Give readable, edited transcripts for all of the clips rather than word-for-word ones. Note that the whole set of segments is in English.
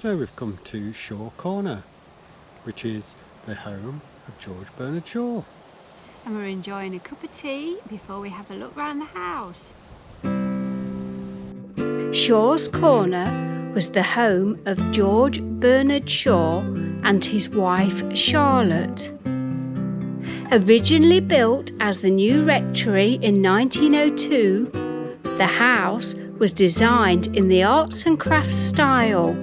So we've come to Shaw Corner, which is the home of George Bernard Shaw. And we're enjoying a cup of tea before we have a look round the house. Shaw's Corner was the home of George Bernard Shaw and his wife Charlotte. Originally built as the new Rectory in 1902, the house was designed in the arts and crafts style,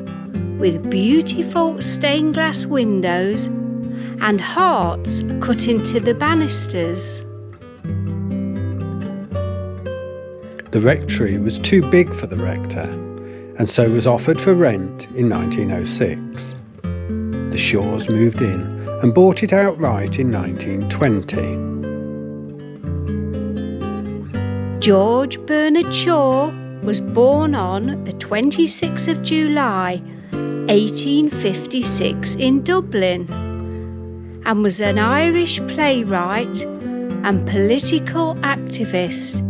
with beautiful stained glass windows and hearts cut into the banisters. The rectory was too big for the rector, and so was offered for rent in 1906. The Shaws moved in and bought it outright in 1920. George Bernard Shaw was born on the 26th of July 1856 in Dublin, and was an Irish playwright and political activist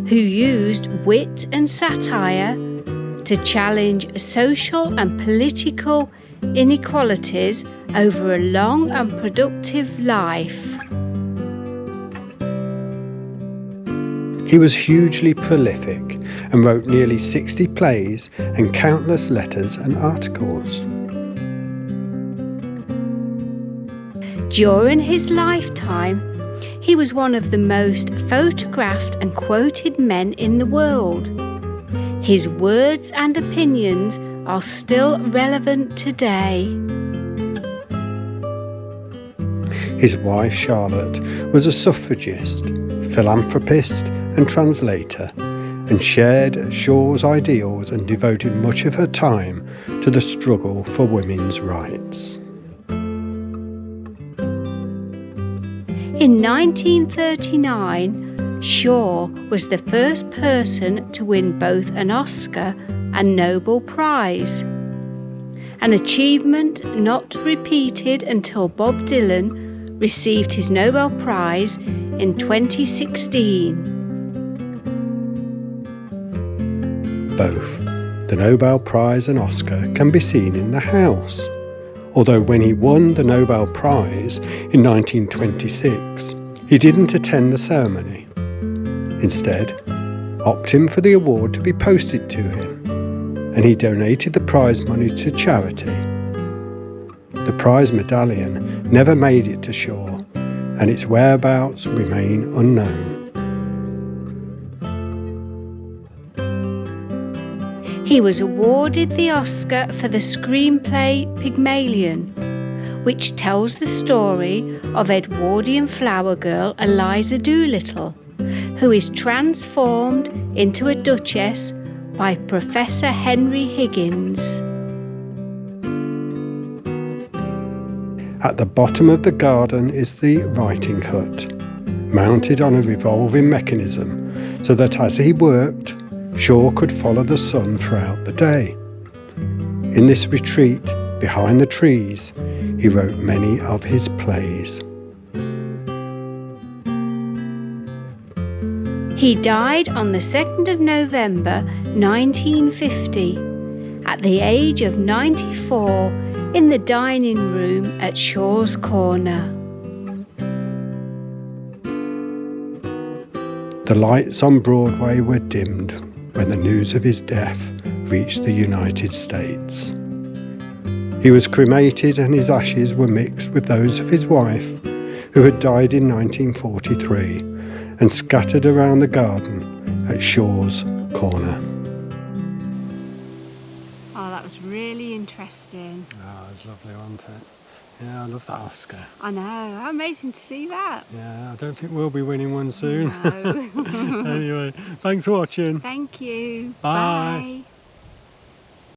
who used wit and satire to challenge social and political inequalities over a long and productive life. He was hugely prolific and wrote nearly 60 plays and countless letters and articles. During his lifetime, he was one of the most photographed and quoted men in the world. His words and opinions are still relevant today. His wife Charlotte was a suffragist, philanthropist and translator, and shared Shaw's ideals and devoted much of her time to the struggle for women's rights. In 1939, Shaw was the first person to win both an Oscar and Nobel Prize, an achievement not repeated until Bob Dylan received his Nobel Prize in 2016. Both the Nobel Prize and Oscar can be seen in the house, although when he won the Nobel Prize in 1926, he didn't attend the ceremony, instead opting for the award to be posted to him, and he donated the prize money to charity. The prize medallion never made it to Shaw, and its whereabouts remain unknown. He was awarded the Oscar for the screenplay Pygmalion, which tells the story of Edwardian flower girl Eliza Doolittle, who is transformed into a duchess by Professor Henry Higgins. At the bottom of the garden is the writing hut, mounted on a revolving mechanism, so that as he worked, Shaw could follow the sun throughout the day. In this retreat, behind the trees, he wrote many of his plays. He died on the 2nd of November 1950 at the age of 94 in the dining room at Shaw's Corner. The lights on Broadway were dimmed when the news of his death reached the United States. He was cremated and his ashes were mixed with those of his wife, who had died in 1943, and scattered around the garden at Shaw's Corner. Oh, that was really interesting. Oh, it was lovely, wasn't it? Yeah, I love that Oscar. I know, how amazing to see that. Yeah, I don't think we'll be winning one soon. No. Anyway, thanks for watching. Thank you. Bye. Bye.